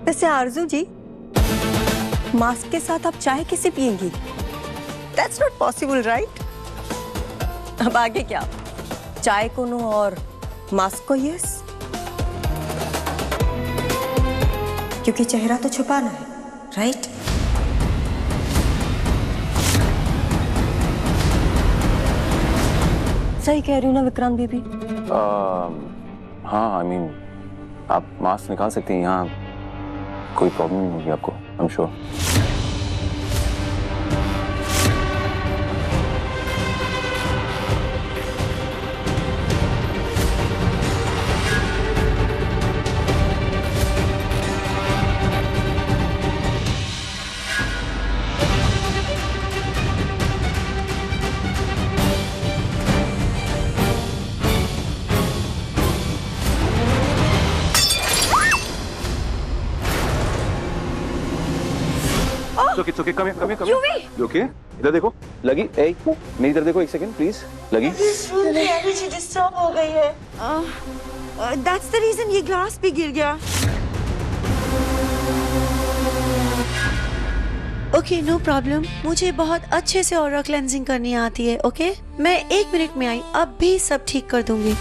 वैसे आरजू जी, मास्क के साथ आप चाय कैसे पिएंगी? That's not possible, right? अब आगे क्या? चाय को नो और मास्क को यस? क्योंकि चेहरा तो छुपाना है, राइट? सही कह रही हूँ ना विक्रांत बेबी? हाँ, आई मीन आप मास्क निकाल सकती हैं, यहाँ कोई प्रॉब्लम नहीं होगी आपको, I am sure. It's okay, come here. You okay? इधर देखो, लगी, ए, मेरी तरफ देखो, एक सेकंड प्लीज, लगी? एनर्जी डिस्टर्ब हो गई है। That's the reason ये ग्लास भी गिर गया। Okay, no problem. मुझे बहुत अच्छे से ऑरा क्लेंजिंग करनी आती है, ओके? मैं 1 मिनट में आई, अब भी सब ठीक कर दूंगी।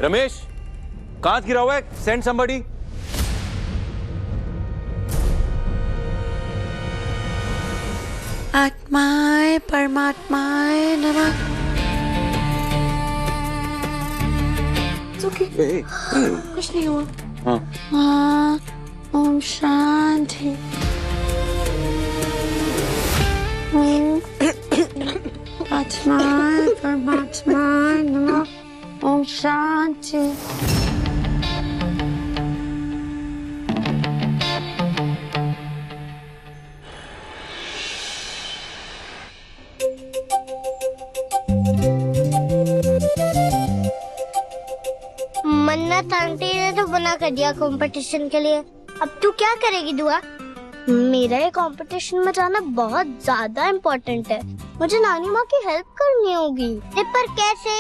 रमेश, कांच गिरा हुआ है, सेंड समबडी। आत्माए परमात्माए नमः। कुछ नहीं हुआ। हाँ, ओम शांति। आत्माए परमात्माए नमः। ओम शांति। मन्नत आंटी ने तो मना कर दिया कंपटीशन के लिए। अब तू क्या करेगी दुआ? मेरा ये कंपटीशन में जाना बहुत ज्यादा इम्पोर्टेंट है। मुझे नानी माँ की हेल्प करनी होगी। पर कैसे?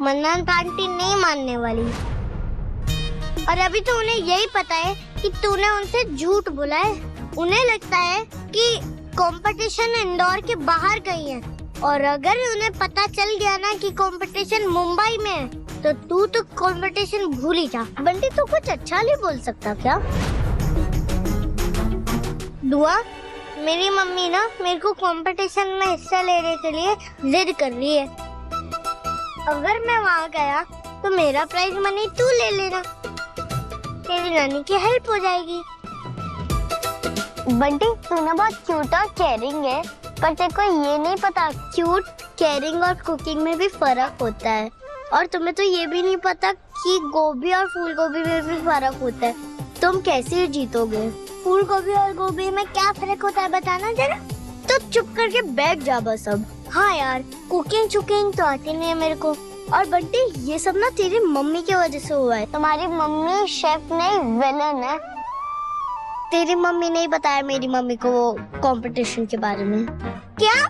मन्नत आंटी नहीं मानने वाली। और अभी तो उन्हें यही पता है कि तूने उनसे झूठ बोला है। उन्हें लगता है कि कंपटीशन इंदौर के बाहर गई है, और अगर उन्हें पता चल गया ना कि कंपटीशन मुंबई में है, तो तू तो कंपटीशन भूल ही जा। बंटी तो कुछ अच्छा नहीं बोल सकता क्या? दुआ, मेरी मम्मी ना मेरे को कंपटीशन में हिस्सा लेने के लिए जिद कर रही है। अगर मैं वहाँ गया तो मेरा प्राइज मनी तू ले लेना, तेरी नानी की हेल्प हो जाएगी। बंटी, तू ना बहुत क्यूट और केयरिंग है, पर तेरे को ये नहीं पता क्यूट, केयरिंग और कुकिंग में भी फर्क होता है। और तुम्हें तो ये भी नहीं पता कि गोभी और फूल गोभी में भी फर्क होता है। तुम कैसे जीतोगे? फूल गोभी और गोभी में क्या फर्क होता है बताना जरा। तो चुप करके बैठ जा बस अब। हाँ यार, कुकिंग तो आती नहीं है मेरे को। और बंटी, ये सब ना तेरी मम्मी की वजह से हुआ है। तुम्हारी मम्मी शेफ नहीं, विलन है। तेरी मम्मी नहीं बताया मेरी मम्मी को वो कंपटीशन के बारे में। क्या?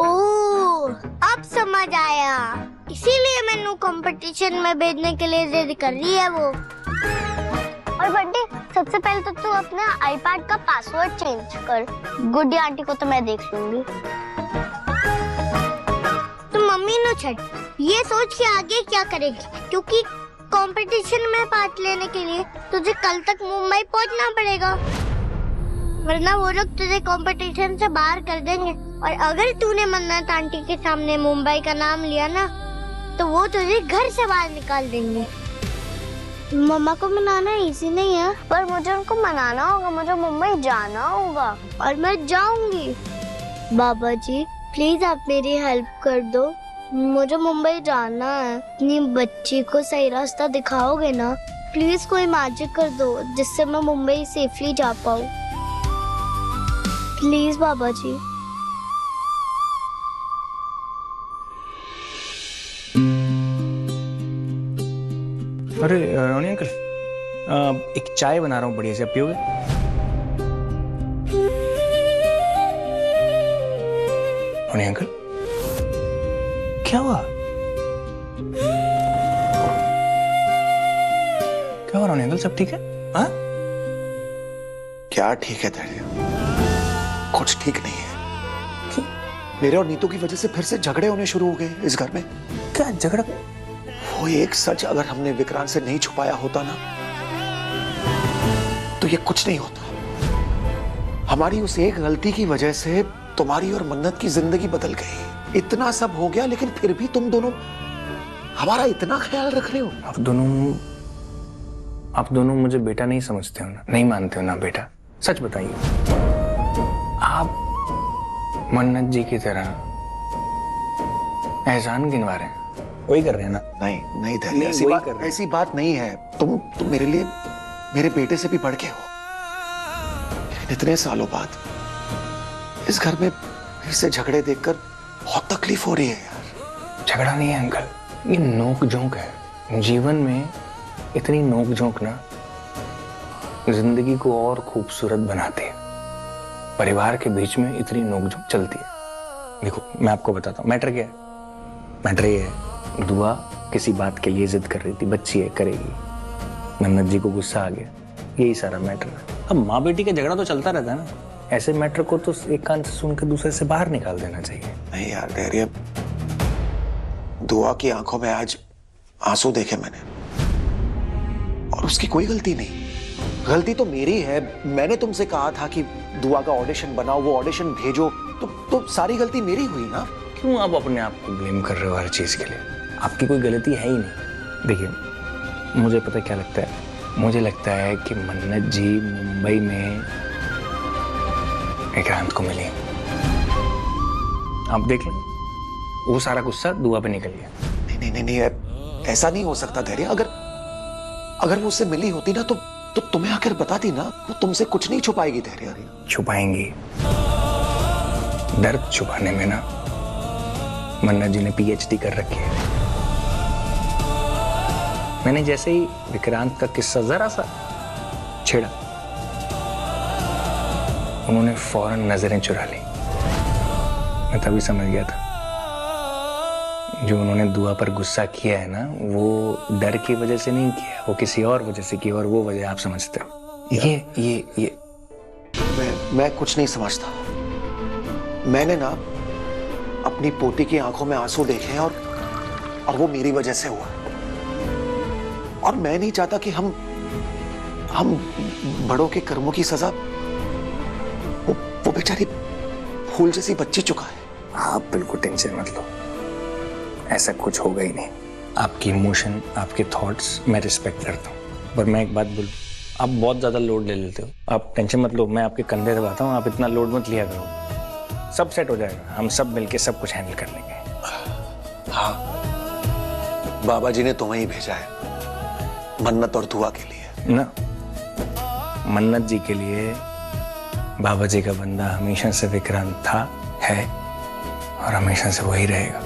ओह, अब समझ आया। इसीलिए मैंू कंपटीशन में भेजने के लिए जिद कर रही है वो। और बंटी, सबसे पहले तो तू अपना आईपैड का पासवर्ड चेंज कर। गुड्डी आंटी को तो मैं देख लूंगी। तो मम्मी नो छट, ये सोच के आगे क्या करेगी, क्योंकि कंपटीशन में पार्ट लेने के लिए तुझे कल तक मुंबई पहुंचना पड़ेगा, वरना वो लोग तुझे कंपटीशन से बाहर कर देंगे। और अगर तूने मन्नत आंटी के सामने मुंबई का नाम लिया ना, तो वो तुझे घर से बाहर निकाल देंगे। मम्मा को मनाना इजी नहीं है, पर मुझे उनको मनाना होगा। मुझे मुंबई जाना होगा और मैं जाऊंगी। बाबा जी, प्लीज आप मेरी हेल्प कर दो, मुझे मुंबई जाना है। अपनी बच्ची को सही रास्ता दिखाओगे ना? प्लीज कोई मैजिक कर दो जिससे मैं मुंबई सेफली जा पाऊँ। प्लीज बाबा जी। अरे रोनी अंकल, एक चाय बना रहा हूँ बढ़िया से, आप पियोगे? रोनी अंकल, क्या हुआ? क्या हुआ रोनी अंकल, सब ठीक है? हाँ? क्या ठीक है धैर्य? कुछ ठीक नहीं है। मेरे और नीतू की वजह से फिर से झगड़े होने शुरू हो गए इस घर में। क्या झगड़ा? वो एक सच अगर हमने विक्रांत से नहीं छुपाया होता ना, तो ये कुछ नहीं होता। हमारी उस एक गलती की वजह से तुम्हारी और मन्नत की जिंदगी बदल गई। इतना सब हो गया, लेकिन फिर भी तुम दोनों हमारा इतना ख्याल रख रहे हो। आप दोनों मुझे बेटा नहीं समझते हो ना, नहीं मानते हो ना बेटा? सच बताइए, आप मन्नत जी की तरह एहसान गिनवा रहे हैं? वही कर रहे हैं ना? नहीं नहीं धैर्य, नहीं, ऐसी वही बात कर रहे हैं। ऐसी बात नहीं है। तुम मेरे लिए मेरे बेटे से भी बढ़ के हो। लेकिन इतने सालों बाद इस घर में फिर से झगड़े देखकर बहुत तकलीफ हो रही है यार। झगड़ा नहीं है अंकल, ये नोक झोंक है। जीवन में इतनी नोक झोंक ना जिंदगी को और खूबसूरत बनाती है। परिवार के बीच में इतनी नोक झोंक चलती है। देखो मैं आपको बताता हूँ मैटर क्या है। मैटर ये है, दुआ किसी बात के लिए जिद कर रही थी, बच्ची है करेगी, मन्नत जी को गुस्सा आ गया, यही सारा मैटर है। अब माँ बेटी का झगड़ा तो चलता रहता है ना, ऐसे मैटर को तो एक कान से सुन के दूसरे से बाहर निकाल देना चाहिए। नहीं यार धैर्य, दुआ की आंखों में आज आंसू देखे मैंने, और उसकी कोई गलती नहीं। गलती तो मेरी है। मैंने तुमसे कहा था कि दुआ का ऑडिशन बनाओ, वो ऑडिशन भेजो, तो सारी गलती मेरी हुई ना। क्यों आप अपने आप को ब्लेम कर रहे हो हर चीज के लिए? आपकी कोई गलती है ही नहीं। देखिए मुझे पता क्या लगता है, मुझे लगता है कि मन्नत जी मुंबई में विक्रांत को मिली। आप देख लें, वो सारा गुस्सा दुआ पे निकल गया। नहीं नहीं नहीं, ऐसा नहीं हो सकता धैर्य। अगर वो उससे मिली होती ना तो तुम्हें आकर बताती ना। वो तुमसे कुछ नहीं छुपाएगी धैर्य। छुपाएंगी। दर्द छुपाने में ना मन्नत जी ने पीएचडी कर रखी है। मैंने जैसे ही विक्रांत का किस्सा जरा सा छेड़ा, उन्होंने फौरन नजरें चुरा ली। मैं तभी समझ गया था जो उन्होंने दुआ पर गुस्सा किया है ना, वो डर की वजह से नहीं किया, वो किसी और वजह से किया, और वो वजह आप समझते हो। ये मैं कुछ नहीं समझता। मैंने ना अपनी पोती की आंखों में आंसू देखे हैं, और वो मेरी वजह से हुआ। और मैं नहीं चाहता कि हम बड़ों के कर्मों की सजा वो बेचारी फूल जैसी बच्ची चुका है। आप बिल्कुल टेंशन मत लो, ऐसा कुछ होगा ही नहीं। आपकी इमोशन, आपके थॉट्स मैं रिस्पेक्ट करता हूँ, पर मैं एक बात बोलूं, आप बहुत ज्यादा लोड ले लेते हो। आप टेंशन मत लो, मैं आपके कंधे दबाता हूँ, आप इतना लोड मत लिया करो। सब सेट हो जाएगा, हम सब मिलके सब कुछ हैंडल कर लेंगे। हाँ, बाबा जी ने तुम्हें ही भेजा है मन्नत और दुआ के लिए ना। मन्नत जी के लिए बाबा जी का बंदा हमेशा से विक्रांत था, है और हमेशा से वही रहेगा,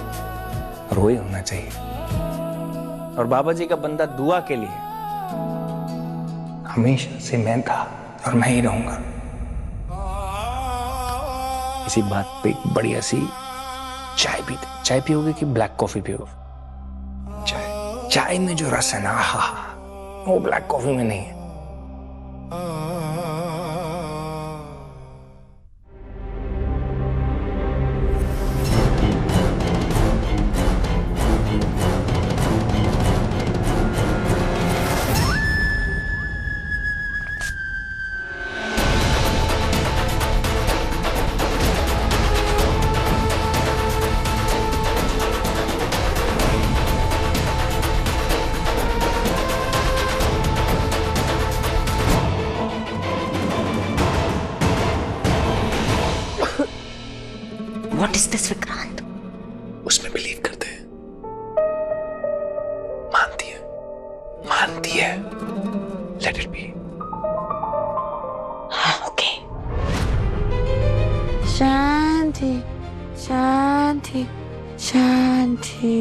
और वही होना चाहिए। और बाबा जी का बंदा दुआ के लिए हमेशा से मैं था और मैं ही रहूंगा। इसी बात पे एक बढ़िया सी चाय पीते। चाय पियोगे कि ब्लैक कॉफी पियोगे? चाय में जो रस है ना, वो ब्लैक कॉफी में नहीं है। What is this, Vikrant? उसमें बिलीव करते हैं। मानती है। Let it be. ओके। शांति शांति शांति।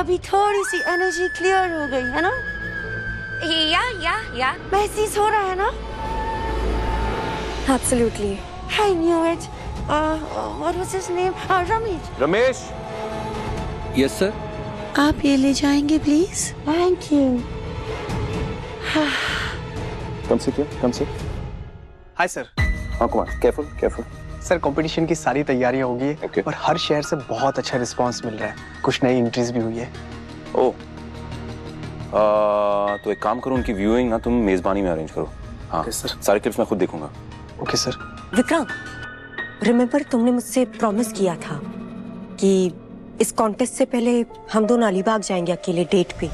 अभी थोड़ी सी एनर्जी क्लियर हो गई है ना? या महसूस हो रहा है ना? Absolutely. I knew it. What was his name? Ramesh. Ramesh, yes sir. आप ये ले जाएंगे प्लीज? Thank you. कम से क्या, कम से। Hi sir. हाँ Kumar, careful careful. Sir competition की सारी तैयारियां हो गई है Okay. और हर शहर से बहुत अच्छा रिस्पांस मिल रहा है। कुछ नई एंट्रीज भी हुई है। ओह, तो एक काम करो, उनकी व्यूइंग ना तुम मेजबानी में अरेंज करो। हाँ Okay, sir. सारे क्लिप्स मैं खुद देखूंगा। Okay sir. विक्रांत, रिमेम्बर तुमने मुझसे प्रॉमिस किया था कि इस कॉन्टेस्ट से पहले हम दोनों अलीबाग जाएंगे अकेले डेट पे।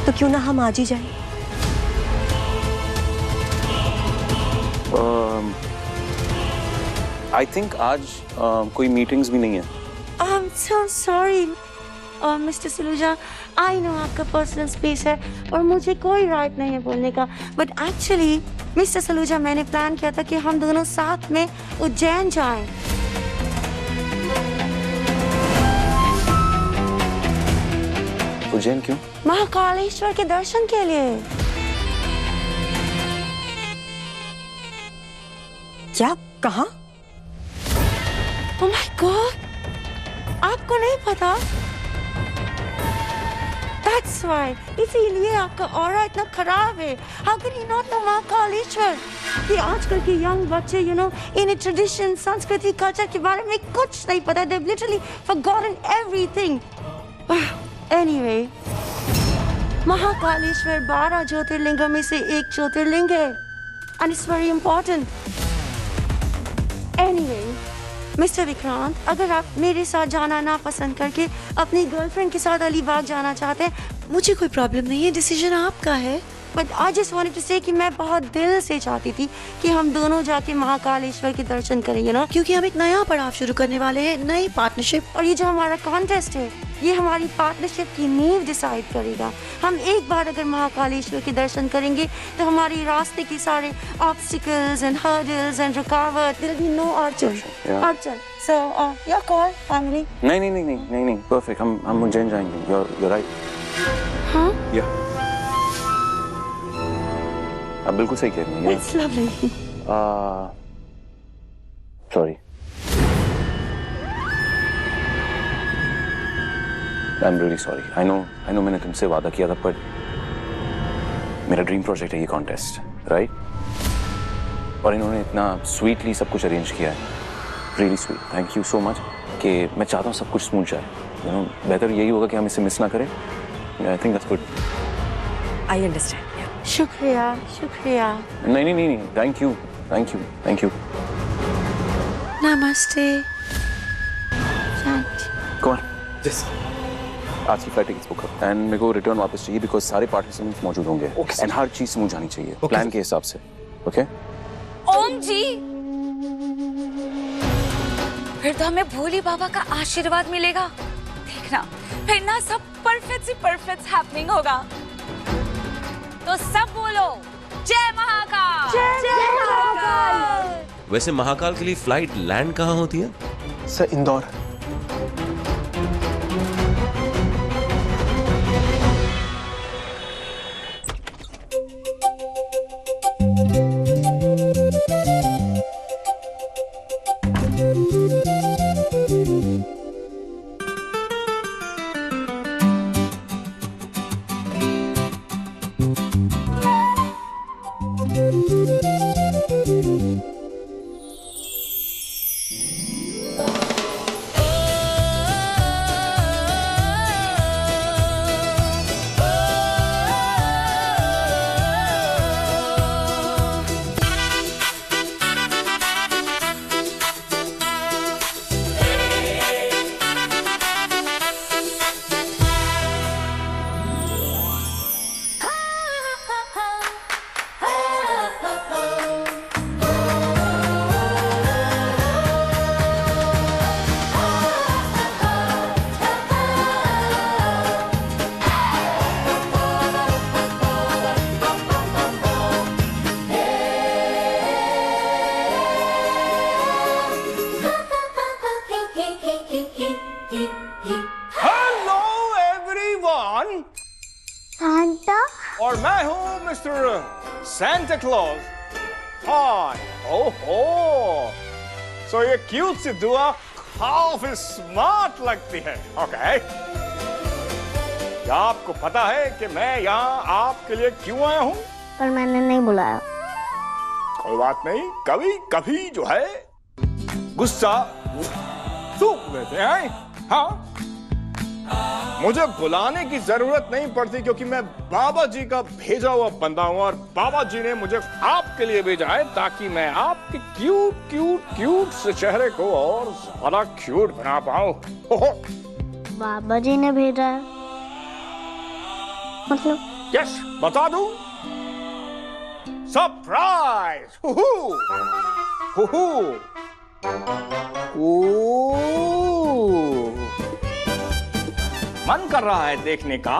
तो क्यों ना हम आज ही जाएं? आई थिंक आज कोई मीटिंग्स भी नहीं है। I'm so sorry, mister Saluja. I know आपका पर्सनल स्पेस है और मुझे कोई राइट नहीं है बोलने का, बट एक्चुअली मिस्टर सलूजा मैंने प्लान किया था कि हम दोनों साथ में उज्जैन जाएं। उज्जैन क्यों? महाकालेश्वर के दर्शन के लिए। क्या कहा? Oh my God! आपको नहीं पता? That's why. इसीलिए आपका ऑरा इतना खराब है। How can you not know Mahakaleshwar? कि आजकल के यंग बच्चे, you know, इन ट्रेडिशन, संस्कृति, कल्चर के बारे में कुछ नहीं पता। They've literally forgotten everything. Anyway, Mahakaleshwar 12 ज्योतिर्लिंगों में से एक ज्योतिर्लिंग है, and it's very important. Anyway, mister Vikrant, अगर आप मेरे साथ जाना ना पसंद करके अपनी गर्लफ्रेंड के साथ अलीबाग जाना चाहते हैं, मुझे कोई प्रॉब्लम नहीं है, डिसीजन आपका है। But I just wanted to say कि मैं बहुत दिल से चाहती थी कि हम दोनों जाके महाकालेश्वर के दर्शन करेंगे ना, क्योंकि हम एक नया पड़ाव शुरू करने वाले हैं, नई पार्टनरशिप। और ये जो हमारा कॉन्टेस्ट है, ये हमारी पार्टनरशिप की नींव डिसाइड करेगा। हम एक बार अगर महाकालेश्वर के दर्शन करेंगे तो हमारी रास्ते के सारे ऑब्स्टिकल्स एंड हर्डल्स एंड रुकावट, देयर विल बी नो अड़चन। So your call family. नहीं नहीं नहीं नहीं नहीं नहीं, परफेक्ट। हम उज्जैन जाएंगे। you're right। हाँ, या आप बिल्कुल सही कह रही हैं। It's lovely. Sorry, I am really sorry. I know मैंने तुमसे वादा किया था, पर मेरा ड्रीम प्रोजेक्ट है ये कॉन्टेस्ट, राइट? और इन्होंने इतना स्वीटली सब कुछ अरेंज किया है, really sweet. Thank you so much. कि मैं चाहता हूँ सब कुछ स्मूथ जाए, यू नो। बेहतर यही होगा कि हम इसे मिस ना करें। I think that's good. I understand. शुक्रिया शुक्रिया। नहीं नहीं नहीं नहीं, thank you thank you thank you. नमस्ते। कौन? आज की फ्लाइट टिकट्स बुक करो एंड मेरे को रिटर्न वापस चाहिए, बिकॉज सारे पार्टिसिपेंट्स मौजूद होंगे एंड हर चीज स्मूथ जानी चाहिए प्लान के हिसाब से। ओके ओम जी, फिर तो हमें भोले बाबा का आशीर्वाद मिलेगा। देखना, फिर ना सब परफेक्ट से परफेक्ट हैपनिंग होगा। तो सब बोलो जय महाकाल। जय महाकाल। वैसे महाकाल के लिए फ्लाइट लैंड कहाँ होती है? सर इंदौर। सांता और मैं हूँ मिस्टर सैंटा क्लॉज। हाय, ओहो, सो ये क्यूट सी दुआ काफी स्मार्ट लगती है। ओके, क्या आपको पता है कि मैं यहाँ आपके लिए क्यों आया हूँ? पर मैंने नहीं बुलाया। कोई बात नहीं, कभी कभी जो है गुस्सा सूख लेते हैं। हाँ, मुझे बुलाने की जरूरत नहीं पड़ती क्योंकि मैं बाबा जी का भेजा हुआ बंदा हूं और बाबा जी ने मुझे आपके लिए भेजा है ताकि मैं आपके क्यूट क्यूट क्यूट से चेहरे को और ज्यादा क्यूट बना पाऊं। बाबा जी ने भेजा है मतलब? यस, बता दूं, सरप्राइज। मन कर रहा है देखने का,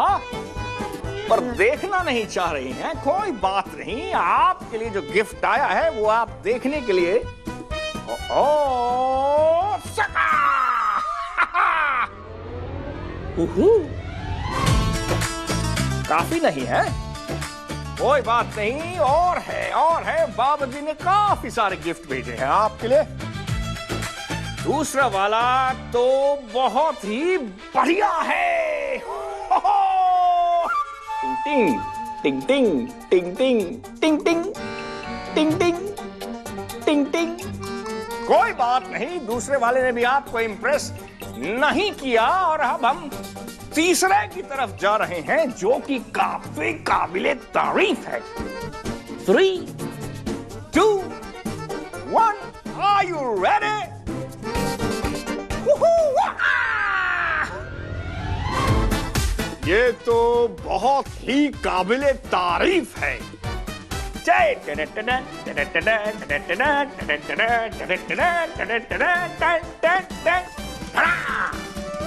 पर देखना नहीं चाह रही हैं। कोई बात नहीं, आपके लिए जो गिफ्ट आया है वो आप देखने के लिए। काफी नहीं है? कोई बात नहीं, और है। बाबा जी ने काफी सारे गिफ्ट भेजे हैं आपके लिए। दूसरा वाला तो बहुत ही बढ़िया है। टिंग टिंग टिंग टिंग टिंग टिंग टिंग टिंग टिंग टिंग टिंग। कोई बात नहीं, दूसरे वाले ने भी आपको इम्प्रेस नहीं किया और अब हम तीसरे की तरफ जा रहे हैं जो कि काफी काबिले तारीफ है। 3, 2, 1, आर यू रेडी? ये तो बहुत ही काबिले तारीफ है।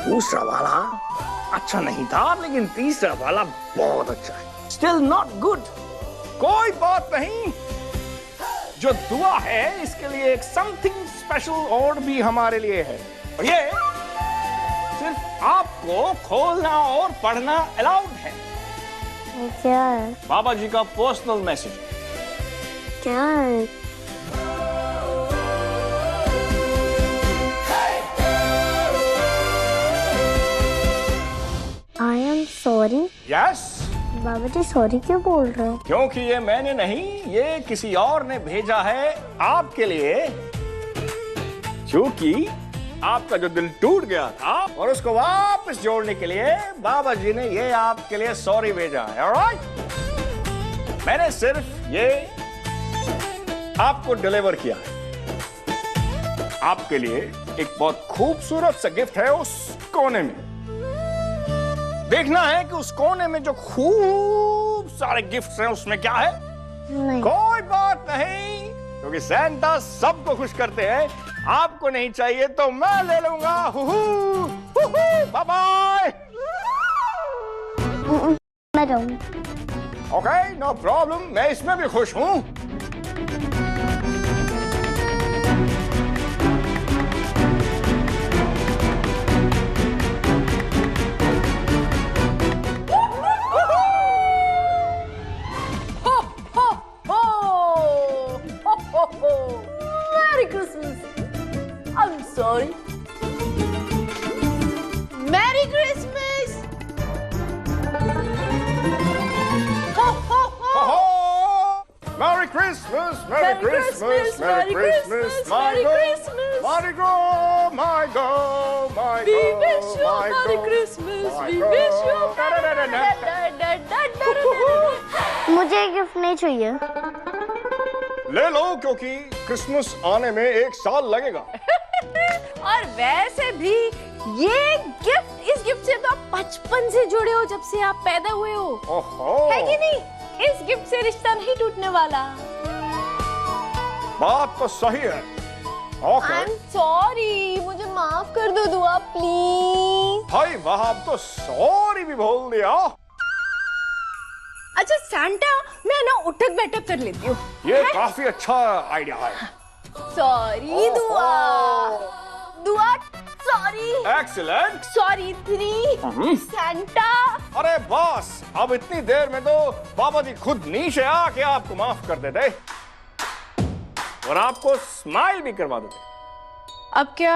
दूसरा वाला अच्छा नहीं था, लेकिन तीसरा वाला बहुत अच्छा है। Still not good. कोई बात नहीं, जो दुआ है इसके लिए एक समथिंग स्पेशल और भी हमारे लिए है। और ये सिर्फ आपको खोलना और पढ़ना अलाउड है। क्या है? बाबा जी का पर्सनल मैसेज। क्या है? I am sorry. यस। बाबा जी सॉरी क्यों बोल रहे हैं? क्योंकि ये मैंने नहीं, ये किसी और ने भेजा है आपके लिए, क्योंकि आपका जो दिल टूट गया था और उसको वापस जोड़ने के लिए बाबा जी ने ये आपके लिए सॉरी भेजा है। ऑलराइट, मैंने सिर्फ ये आपको डिलीवर किया है। आपके लिए एक बहुत खूबसूरत सा गिफ्ट है उस कोने में। देखना है कि उस कोने में जो खूब सारे गिफ्ट्स हैं उसमें क्या है। नहीं। कोई बात नहीं, क्योंकि सैंटा सबको खुश करते हैं। आपको नहीं चाहिए तो मैं ले लूंगा। Bye bye. मैं जाऊंगी। ओके, नो प्रॉब्लम, मैं इसमें भी खुश हूं। Merry Christmas. I'm sorry. Merry Christmas. Ho ho ho. Merry Christmas, Merry Christmas, Merry Christmas, Merry Christmas. my go, my go, my We go, wish you my Merry go, Christmas. my We go. wish you मुझे gift नहीं चाहिए। ले लो, क्योंकि Christmas आने में 1 साल लगेगा। और वैसे भी ये गिफ्ट, इस गिफ्ट से तो आप बचपन से जुड़े हो, जब से आप पैदा हुए हो। ओहो, है कि नहीं? इस गिफ्ट से रिश्ता नहीं टूटने वाला। बात तो सही है। ओके, I'm sorry, मुझे माफ कर दो दुआ प्लीज। भाई वहां तो सॉरी भी बोल दिया। अच्छा सैंटा, मैं ना उठक बैठक कर लेती हूँ। ये काफी अच्छा आइडिया है। सॉरी दुआ, दुआ सॉरी, एक्सीलेंट। Sorry 3 Santa. अरे बॉस, अब इतनी देर में तो बाबा जी खुद नीचे आके आपको माफ कर देते और आपको स्माइल भी करवा देते। अब क्या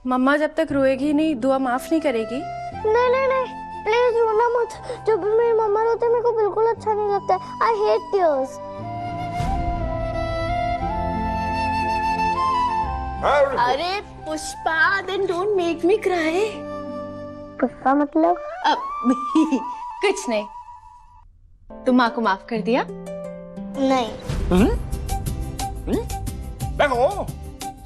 मम्मा जब तक रोएगी नहीं दुआ माफ नहीं करेगी? नहीं नहीं नहीं, प्लीज रोना मत। जब भी मेरी मम्मा रोती है मेरे को बिल्कुल अच्छा नहीं लगता है। I hate tears. अरे Pushpa, then don't make me cry. Pushpa मतलब? कुछ नहीं। तुम माँ को माफ कर दिया? नहीं। देखो,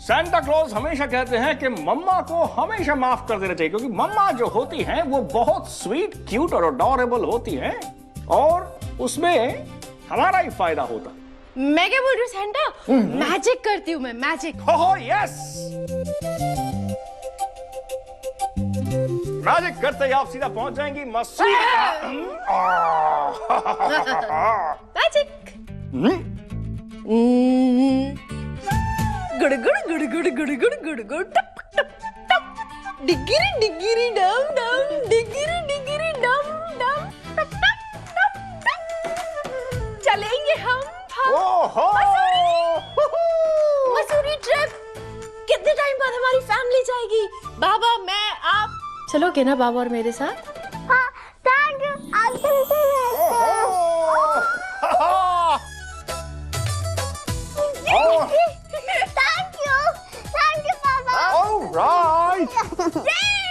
सांता क्लॉज हमेशा कहते हैं कि मम्मा को हमेशा माफ कर देना चाहिए, क्योंकि मम्मा जो होती हैं वो बहुत स्वीट, क्यूट और अडोरेबल होती हैं और उसमें हमारा ही फायदा होता है। मैं क्या बोल रही हूँ सैंटा? मैजिक करती हूँ मैं, मैजिक। हो यस, मैजिक करते ही आप सीधा पहुंच जाएंगी मसूरी। मैजिक। गुड़ गुड़ गुड़ गुड़ गुड़ गुड़ गुड़ गुड़ टप टप टप, डिगिरी डिगिरी डम डम, डिगिरी डिगिरी डम डम, टप टप टप टप। चलेंगे हम मसूरी ट्रिप। कितने टाइम बाद हमारी फैमिली जाएगी? बाबा, मैं, आप चलोगे ना बाबा और मेरे साथ? हाँ, थैंक यू। आज थैंक यू पापा। ऑलराइट,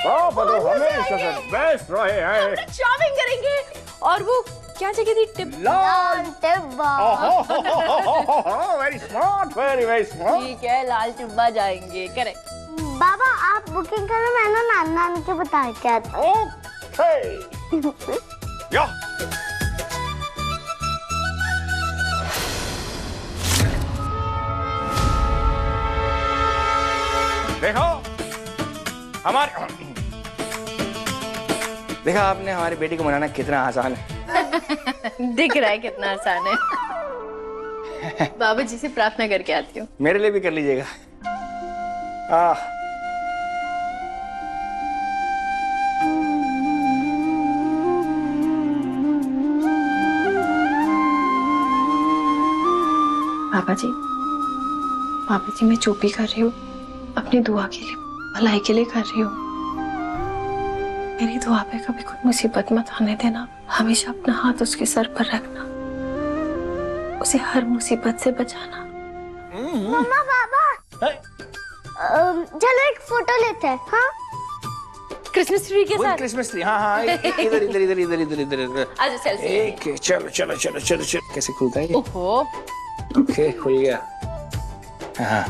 पापा तो हमेशा से बेस्ट रहे हैं। शॉपिंग करेंगे। और वो क्या जगह थी? Lal Tibba. Very smart, very smart. ठीक है, लाल टिब्बा जाएंगे। करेक्ट। बाबा आप बुकिंग करो, मैं ना नानी नानी के बता के आती हूँ। ओके। या देखो देखा आपने हमारी बेटी को मनाना कितना आसान है। दिख रहा है कितना आसान है। बाबा जी से प्रार्थना करके आती हूँ। मेरे लिए भी कर लीजिएगा। पापा जी मैं चुप ही कर रही हूँ, अपनी दुआ के लिए, भलाई के लिए कर रही हूँ। मेरी दुआ पे कभी कोई मुसीबत मत आने देना। हमेशा अपना हाथ उसके सर पर रखना, उसे हर मुसीबत से बचाना। मम्मा पापा, चलो एक फोटो लेते हैं। हाँ, क्रिसमस ट्री के साथ। क्रिसमस ट्री, हाँ इधर इधर इधर इधर इधर इधर। आज सेल्फी। एक चलो चलो चलो चलो चलो। कैसे खुलता है? ओहो, ओके, खुल गया। हाँ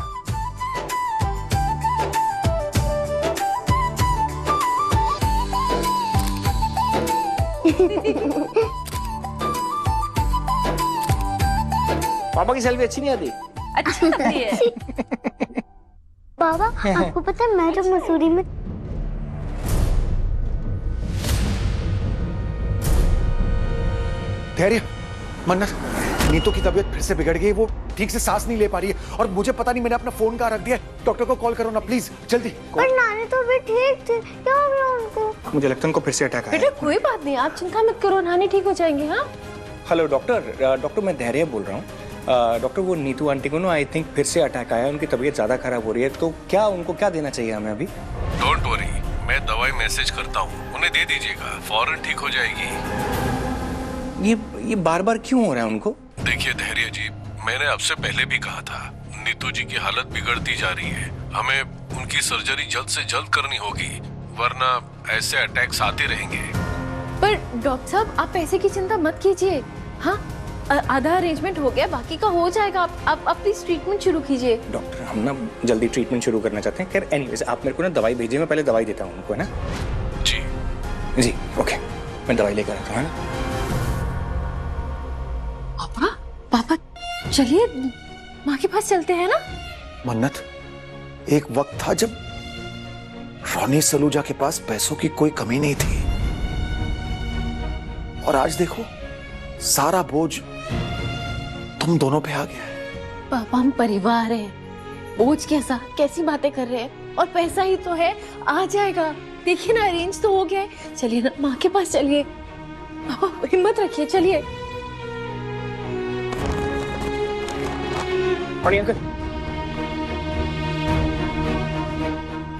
पापा की सेल्फी अच्छी नहीं आती? अच्छी लगती है। बाबा आपको पता है मैं जब मसूरी में धैर्य, मन्नत, नीतू की तबीयत फिर से बिगड़ गई। वो ठीक से सांस नहीं ले पा रही है और मुझे पता नहीं, मैंने अपना फोन कहाँ रख दिया है। डॉक्टर को कॉल करो ना प्लीज, जल्दी। पर नानी तो भी ठीक थे, क्या हो गया उनको? मुझे लगता है उनको फिर से अटैक आया। बेटा कोई बात नहीं, आप चिंता मत करो, नानी ठीक हो जाएंगे। हाँ हेलो डॉक्टर, मैं धैर्य बोल रहा हूँ। डॉक्टर वो नीतू आंटी को ना आई थिंक फिर से अटैक आया, उनकी तबीयत ज्यादा खराब हो रही है, तो क्या उनको क्या देना चाहिए हमें अभी? डोंट वरी, मैं दवाई मैसेज करता हूँ, उन्हें दे दीजिएगा, फौरन ठीक हो जाएगी। ये बार बार क्यों हो रहा है उनको? देखिए धैर्य जी, मैंने आपसे पहले भी कहा था, नीतू जी की हालत बिगड़ती जा रही है, हमें उनकी सर्जरी जल्द से जल्द करनी होगी, वरना ऐसे अटैक्स आते रहेंगे। पर डॉक्टर साहब आप पैसे की चिंता मत कीजिए। हाँ, आधा अरेंजमेंट हो गया, बाकी का हो जाएगा। आप अपनी ट्रीटमेंट शुरू कीजिए। डॉक्टर हम ना जल्दी ट्रीटमेंट शुरू करना चाहते हैं। खैर एनीवेज आप मेरे को ना दवाई भेजिए, मैं पहले दवाई देता हूँ उनको, है ना? जी ओके, मैं दवाई लेकर आता हूँ, है ना? पापा चलिए माँ के पास चलते हैं ना। मन्नत, एक वक्त था जब रोनी सलूजा के पास पैसों की कोई कमी नहीं थी, और आज देखो सारा बोझ तुम दोनों पे आ गया है। पापा हम परिवार हैं, बोझ कैसा, कैसी बातें कर रहे हैं? और पैसा ही तो है, आ जाएगा। देखिए ना अरेंज तो हो गया है। चलिए ना माँ के पास चलिए। पापा हिम्मत रखिए, चलिए। अंकल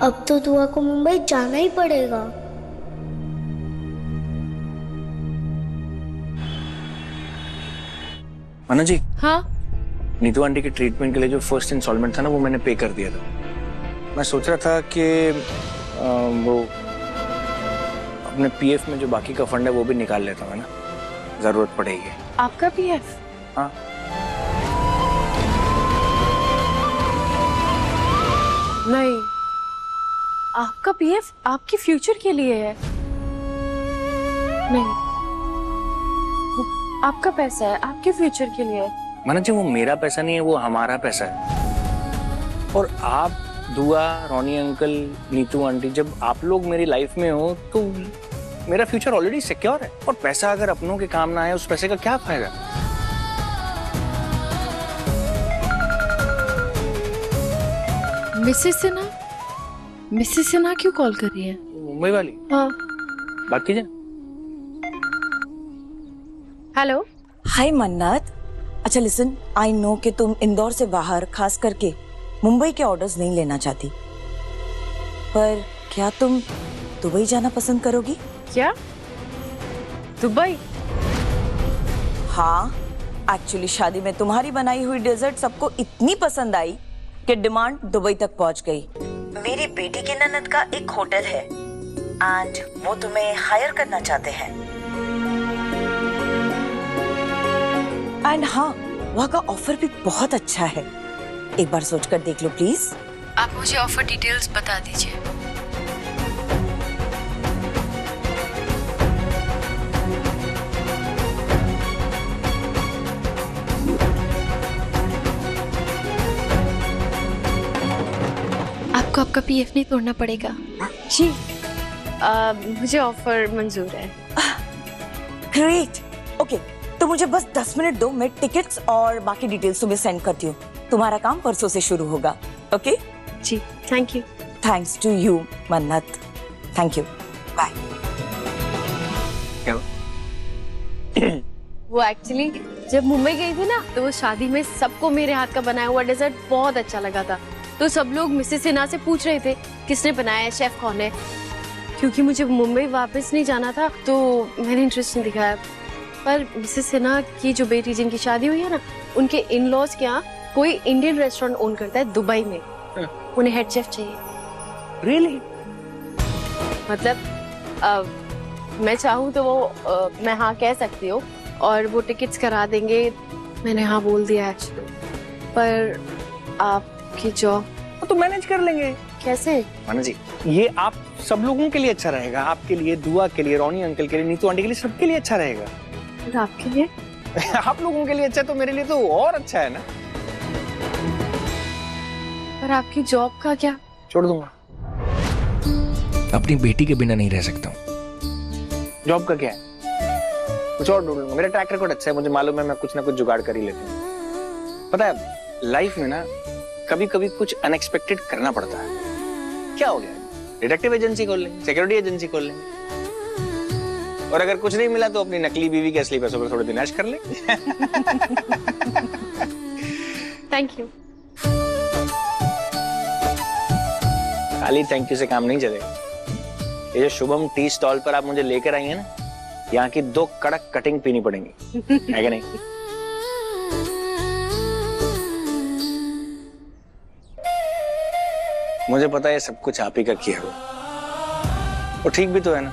अब तो दुआ को मुंबई जाना ही पड़ेगा। मना जी, हाँ नीतू आंटी के ट्रीटमेंट के लिए जो फर्स्ट इंस्टॉलमेंट था ना, वो मैंने पे कर दिया था। मैं सोच रहा था कि वो अपने पीएफ में जो बाकी का फंड है वो भी निकाल लेता हूँ, है ना, जरूरत पड़ेगी। आपका पीएफ? हाँ। नहीं, आपका पीएफ आपके फ्यूचर के लिए है। नहीं, वो आपका पैसा है, आपके फ्यूचर के लिए है। मना जी, वो मेरा पैसा नहीं है, वो हमारा पैसा है। और आप, दुआ, रोनी अंकल, नीतू आंटी, जब आप लोग मेरी लाइफ में हो तो मेरा फ्यूचर ऑलरेडी सिक्योर है। और पैसा अगर अपनों के काम ना आए, उस पैसे का क्या फायदा? मिसेस सिन्हा क्यों कॉल कर रही है? मुंबई वाली? हाँ। बात कीजिए। हेलो। हाय मन्नत। अच्छा लिसन, आई नो कि तुम इंदौर से बाहर, खास करके मुंबई के ऑर्डर्स नहीं लेना चाहती, पर क्या तुम दुबई जाना पसंद करोगी? क्या? दुबई? हाँ, एक्चुअली शादी में तुम्हारी बनाई हुई डेजर्ट सबको इतनी पसंद आई कि डिमांड दुबई तक पहुंच गई। मेरी बेटी के ननद का एक होटल है एंड वो तुम्हें हायर करना चाहते हैं। एंड हाँ, वहाँ का ऑफर भी बहुत अच्छा है। एक बार सोचकर देख लो प्लीज। आप मुझे ऑफर डिटेल्स बता दीजिए। आपको आपका पीएफ नहीं तोड़ना पड़ेगा। जी, मुझे ऑफर मंजूर है। ग्रेट। ओके, तो मुझे बस 10 मिनट दो, मैं टिकट्स और बाकी डिटेल्स तुम्हें सेंड करती हूँ। तुम्हारा काम परसों से शुरू होगा। ओके? जी, thank you. Thanks to you Mannat. Thank you. Bye. वो एक्चुअली जब मुंबई गई थी ना, तो वो शादी में सबको मेरे हाथ का बनाया हुआ डेजर्ट बहुत अच्छा लगा था। तो सब लोग मिसेस सिन्हा से पूछ रहे थे किसने बनाया है, शेफ कौन है। क्योंकि मुझे मुंबई वापस नहीं जाना था तो मैंने इंटरेस्ट नहीं दिखाया। पर मिसेस सिन्हा की जो बेटी जिनकी शादी हुई है ना, उनके इन लॉज के यहाँ कोई इंडियन रेस्टोरेंट ओन करता है दुबई में। उन्हें हेड शेफ चाहिए। रियली? मतलब मैं चाहूँ तो वो मैं हाँ कह सकती हूँ और वो टिकट्स करा देंगे। मैंने हाँ बोल दिया एक्चुअली। पर आपकी जॉब तो मैनेज कर लेंगे। कैसे? माना जी, ये आप सब लोगों के लिए अच्छा रहेगा। आपके लिए, दुआ के लिए, रोनी अंकल के लिए, नीतू आंटी के लिए, सबके लिए अच्छा रहेगा। और आपके लिए? आप लोगों के लिए अच्छा तो मेरे लिए तो और अच्छा है ना। पर आपकी जॉब का क्या? छोड़ दूंगा। अपनी बेटी के बिना नहीं रह सकता हूँ। जॉब का क्या है? कुछ और ढूंढ लूंगा। मेरा ट्रैक रिकॉर्ड अच्छा है, मुझे मालूम है मैं कुछ ना कुछ जुगाड़ कर ही लेता हूँ। पता है, लाइफ में ना कभी कभी कुछ अनएक्सपेक्टेड करना पड़ता है। क्या हो गया? डिटेक्टिव एजेंसी खोल लेंगे, सिक्योरिटी एजेंसी खोल लेंगे, और अगर कुछ नहीं मिला तो अपनी नकली बीवी के असली पैसों पर थोड़े दिन ऐश कर लेंगे। Thank you. खाली थैंक यू से काम नहीं चलेगा। ये जो शुभम टी स्टॉल पर आप मुझे लेकर आई हैं ना, यहाँ की 2 कड़क कटिंग पीनी पड़ेंगी, है कि नहीं? मुझे पता है सब कुछ आप ही का किया हुआ, और ठीक भी तो है ना।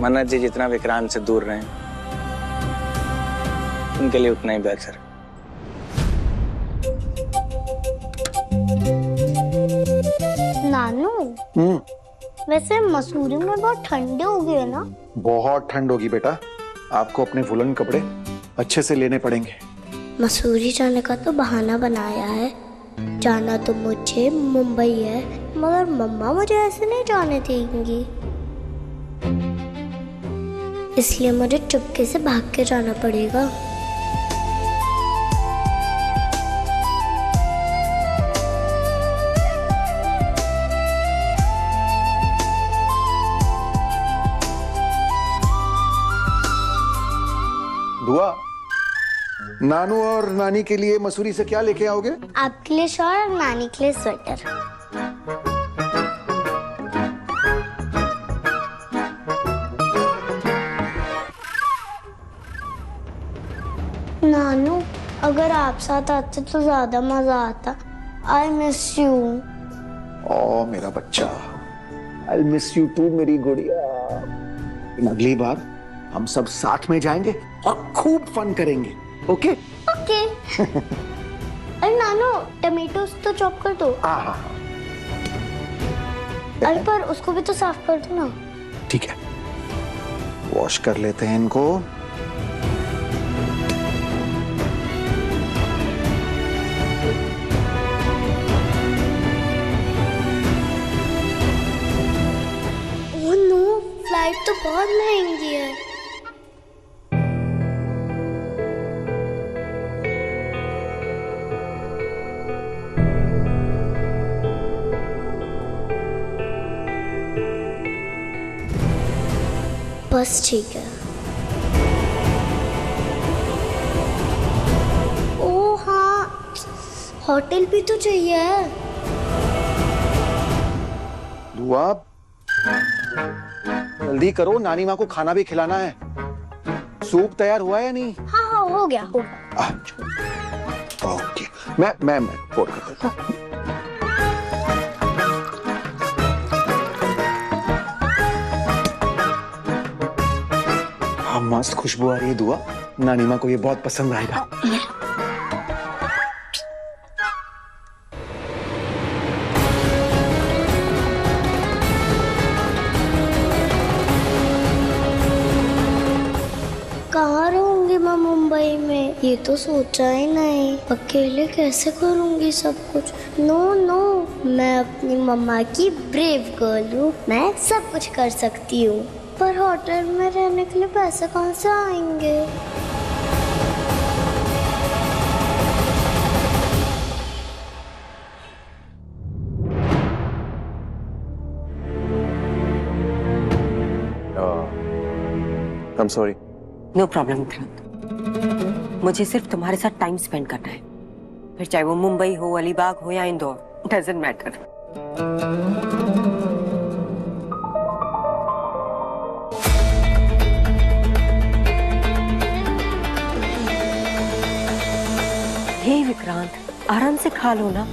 मन्नत जी जितना विक्रांत से दूर रहे उनके लिए उतना ही बेहतर। नानू, वैसे मसूरी में बहुत ठंडे हो गए ना? बहुत ठंड होगी बेटा, आपको अपने वुलन कपड़े अच्छे से लेने पड़ेंगे। मसूरी जाने का तो बहाना बनाया है, जाना तो मुझे मुंबई है, मगर मम्मा मुझे ऐसे नहीं जाने देंगी, इसलिए मुझे चुपके से भाग के जाना पड़ेगा। दुआ, नानू और नानी के लिए मसूरी से क्या लेके आओगे? आपके लिए शॉल और नानी के लिए स्वेटर। नानू, अगर आप साथ आते तो ज्यादा मजा आता। I miss you. ओ मेरा बच्चा, आई मिस यू टू मेरी गुड़िया। अगली बार हम सब साथ में जाएंगे और खूब फन करेंगे। Okay okay. अरे नानू, टमेटोस तो चॉप कर दो। हाँ। अरे पर उसको भी तो साफ कर दो ना। ठीक है, वॉश कर लेते हैं इनको। ओह नो, फ्लाइट तो बहुत महंगी है। बस ठीक है। ओ हाँ, होटल भी तो चाहिए। दुआ, जल्दी करो, नानी माँ को खाना भी खिलाना है। सूप तैयार हुआ है या नहीं? हाँ, हो गया। ओके, मैं पोर कर देता हूँ। मस्त खुशबू आ रही है दुआ, नानी माँ को ये बहुत पसंद आएगा। कहाँ रहूंगी मैं मुंबई में? ये तो सोचा ही नहीं। अकेले कैसे करूंगी सब कुछ? नो नो, मैं अपनी मम्मा की ब्रेव गर्ल हूँ, मैं सब कुछ कर सकती हूँ। पर होटल में रहने के लिए पैसे कहाँ से आएंगे? I'm sorry. No problem Vikrant, मुझे सिर्फ तुम्हारे साथ टाइम स्पेंड करना है, फिर चाहे वो मुंबई हो, अलीबाग हो या इंदौर, डजंट मैटर। हे विक्रांत, आराम से खा लो ना।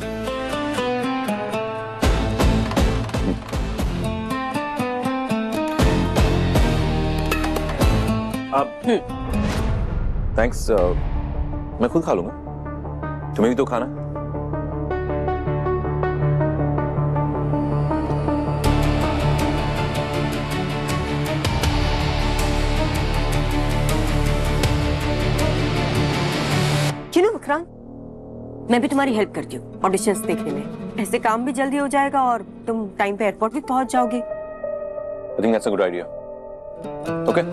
थैंक्स, मैं खुद खा लूंगा, तुम्हें भी तो खाना। क्यों विक्रांत, मैं भी तुम्हारी हेल्प करती हूँ ऑडिशंस देखने में। ऐसे काम भी जल्दी हो जाएगा और तुम टाइम पे एयरपोर्ट भी पहुंच जाओगे। I think that's a good idea. Okay?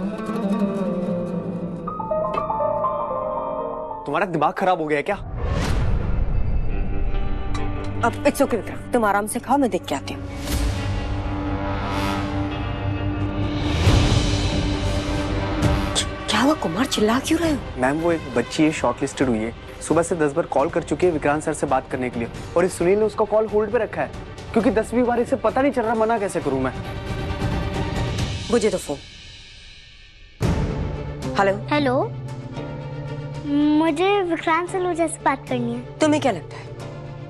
तुम्हारा दिमाग खराब हो गया है क्या? अब इट्स ओके विक्रांत, तुम आराम से खाओ, मैं देख के आती हूँ। क्या हुआ कुमार, चिल्ला क्यों रहे हो? मैम, वो एक बच्ची है, शॉर्टलिस्टेड हुई है। सुबह से 10 बार कॉल कर चुकी है विक्रांत सर से बात करने के लिए, और इस सुनील ने उसका कॉल होल्ड पे रखा है, क्योंकि 10वीं बार इसे पता नहीं चल रहा मना कैसे करूं मैं। मुझे तो फोन। हेलो हेलो, मुझे विक्रांत सलूजा से बात करनी है। तुम्हें क्या लगता है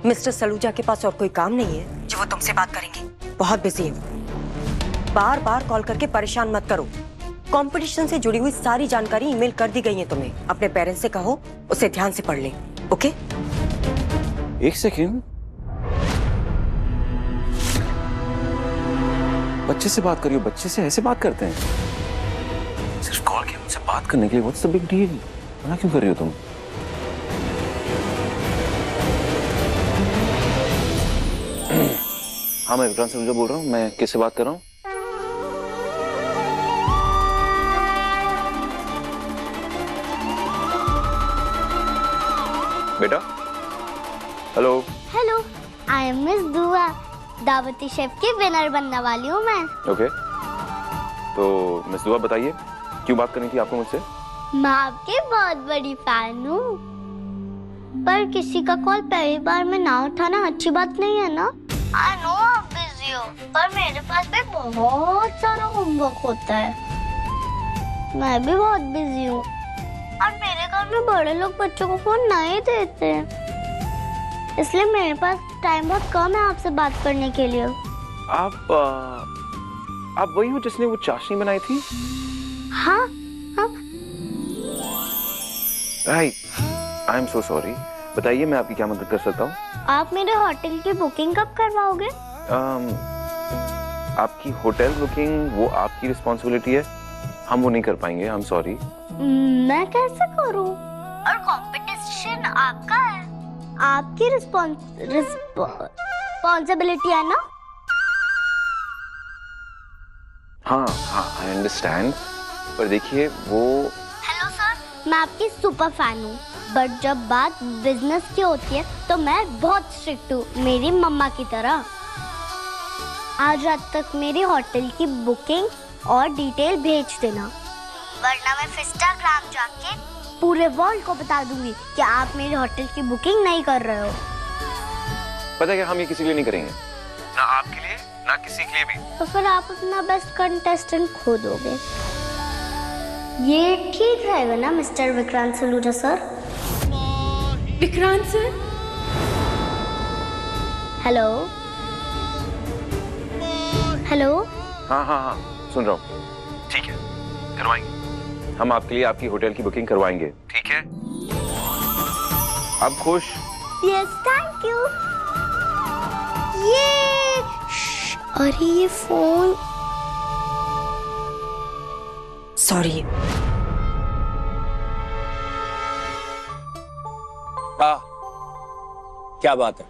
मिस्टर सलूजा के पास और कोई काम नहीं है जो वो तुमसे बात करेंगे? बहुत बिजी है वो। बार बार कॉल करके परेशान मत करो। कंपटीशन से जुड़ी हुई सारी जानकारी ईमेल कर दी गई है तुम्हें। अपने पेरेंट्स से कहो उसे ध्यान से पढ़ लें। ओके? एक सेकेंड, बच्चे से बात करियो, बच्चे से ऐसे बात करते हैं? सिर्फ कॉल किया मुझसे बात करने के लिए, व्हाट्स द बिग डील? मना क्यों कर रही हो तुम? हाँ, मैं विक्रांत सलूजा बोल रहा हूँ। मैं किससे बात कर रहा हूँ? बेटा, hello. Hello, I am miss दुआ, दावती शेफ की विनर बनने वाली हूँ मैं। ओके, तो मिस दुआ बताइए, क्यों बात करनी थी आपको मुझसे? मैं आपकी बहुत बड़ी फैन हूँ, पर किसी का कॉल पहली बार में ना उठाना अच्छी बात नहीं है ना। आई नो आप बिजी हो, पर मेरे पास भी बहुत सारा होमवर्क होता है। मैं भी बहुत बिजी हूँ, और मेरे घर में बड़े लोग बच्चों को फोन नहीं देते, इसलिए मेरे पास टाइम बहुत कम है आपसे बात करने के लिए। आप वही हो जिसने वो चाशनी बनाई थी? हाँ हाँ। I am so sorry. बताइए मैं आपकी क्या मदद कर सकता हूँ? आप मेरे होटल की बुकिंग कब करवाओगे? आपकी होटल बुकिंग वो आपकी रिस्पॉन्सिबिलिटी है, हम वो नहीं कर पाएंगे। आई एम सॉरी। मैं कैसे करूँ? और कंपटीशन आपका है, आपकी रिस्पॉन्सिबिलिटी है ना? हाँ आई अंडरस्टैंड, पर देखिए वो। हेलो सर, मैं आपकी सुपर फैन हूँ, बट जब बात बिजनेस की होती है तो मैं बहुत स्ट्रिक्ट हूँ, मेरी मम्मा की तरह। आज रात तक मेरी होटल की बुकिंग और डिटेल भेज देना, वरना मैं इंस्टाग्राम जाके पूरे वर्ल्ड को बता दूंगी कि आप मेरी होटल की बुकिंग नहीं कर रहे हो। पता है क्या, हम ये किसी के लिए नहीं करेंगे, ना आपके लिए ना किसी के लिए भी। तो फिर आप अपना बेस्ट कंटेस्टेंट खो दोगे। ये ठीक रहेगा ना mister Vikrant Saluja sir? Vikrant sir? Hello hello. हाँ सुन रहा हूँ। ठीक है, करवाएंगे हम आपके लिए, आपकी होटल की बुकिंग करवाएंगे, ठीक है? अब खुश? Yes thank you. ये अरे ये फोन। सॉरी। क्या बात है,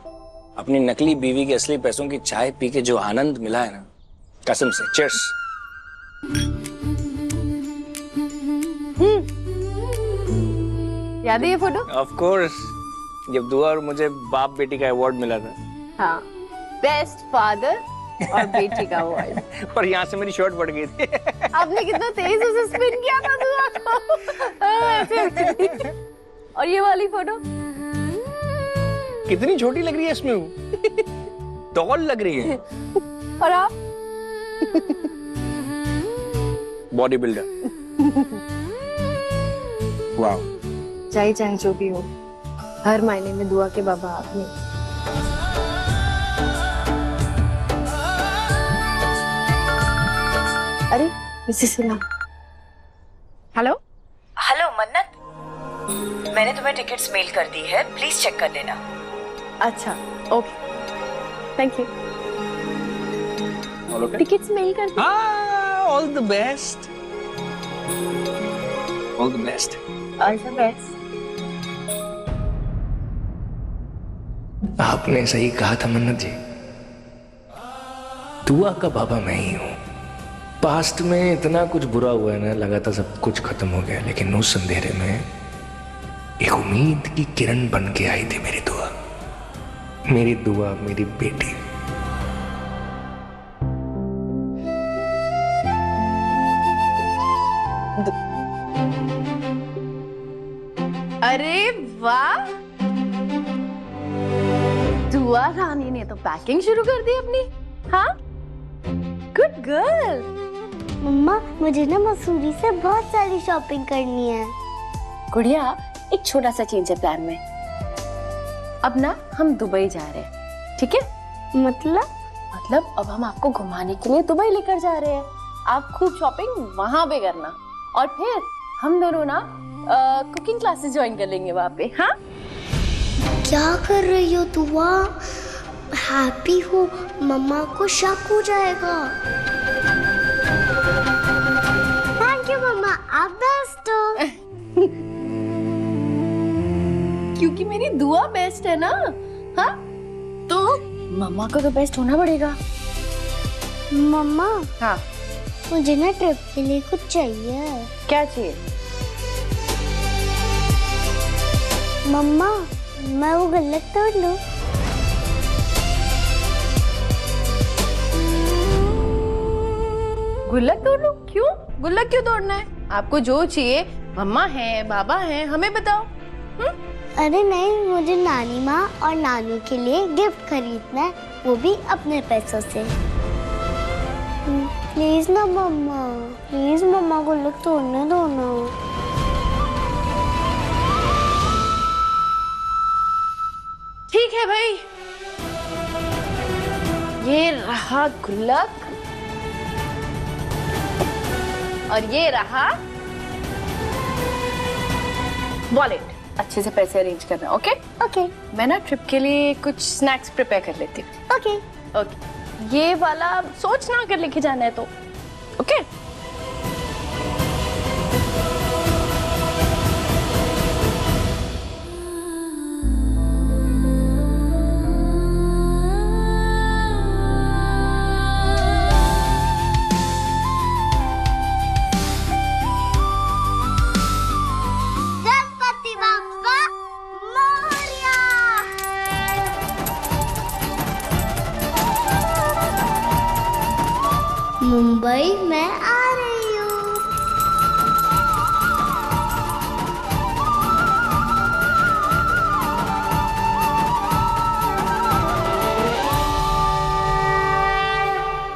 अपनी नकली बीवी के असली पैसों की चाय पी के जो आनंद मिला है ना, कसम से चीयर्स। याद है ये फोटो? ऑफ कोर्स, जब दुआ और मुझे बाप बेटी का अवार्ड मिला था। हाँ, बेस्ट फादर और बेटी का अवार्ड। और यहाँ से मेरी शर्ट पड़ गई थी। आपने कितना तेज उसे स्पिन किया था दुआ को। और ये वाली फोटो कितनी छोटी लग रही है इसमें, वो डॉल लग रही है। और आप बॉडी बिल्डर। वाह। चाहे जो भी हो, हर मायने में दुआ के बाबा आपने। अरे मिसेस सिन्हा। हेलो मन्नत, मैंने तुम्हें टिकट्स मेल कर दी है, प्लीज चेक कर लेना। अच्छा okay, thank you. Tickets mail कर दी। All the best, all the best, all the best. आपने सही कहा था मन्नत जी, दुआ का बाबा मैं ही हूं। पास्ट में इतना कुछ बुरा हुआ है ना, लगा था सब कुछ खत्म हो गया, लेकिन उस अंधेरे में एक उम्मीद की किरण बन के आई थी मेरी दुआ। मेरी दुआ, मेरी बेटी। अरे वाह, दुआ रानी ने तो पैकिंग शुरू कर दी अपनी। हाँ, गुड गर्ल। मम्मा, मुझे ना मसूरी से बहुत सारी शॉपिंग करनी है। गुड़िया, एक छोटा सा चेंज है प्लान में। अब ना हम दुबई जा रहे हैं, ठीक है? मतलब अब हम आपको घुमाने के लिए दुबई लेकर जा रहे हैं। आप खूब शॉपिंग वहां पे करना, और फिर हम दोनों ना कुकिंग क्लासेस ज्वाइन कर लेंगे वहां पे। हाँ, क्या कर रही हो दुआ? हैप्पी हो, मम्मा को शक हो जाएगा। थैंक यू मम्मा, आप बेस्ट हो। क्योंकि मेरी दुआ बेस्ट है ना। हाँ, तो मम्मा को तो बेस्ट होना पड़ेगा। मम्मा, हाँ, मुझे ना ट्रिप के लिए कुछ चाहिए। क्या चाहिए? मम्मा, मैं वो गुल्लक तोड़ लूं? गुल्लक तोड़ लूं? क्यों? गुल्लक क्यों तोड़ना है? आपको जो चाहिए, मम्मा है, बाबा है, हमें बताओ। अरे नहीं, मुझे नानी माँ और नानू के लिए गिफ्ट खरीदना है, वो भी अपने पैसों से। प्लीज ना मम्मा, प्लीज मम्मा, गुल्लक तोड़ने दो ना। ठीक है भाई, ये रहा गुल्लक और ये रहा वॉलेट। अच्छे से पैसे अरेंज करना, ओके? ओके मैं ना ट्रिप के लिए कुछ स्नैक्स प्रिपेयर कर लेती हूँ। ओके ओके, ये वाला सोच ना कर लेके जाना है तो, ओके? गणपति बाप्पा मोरया। मुंबई में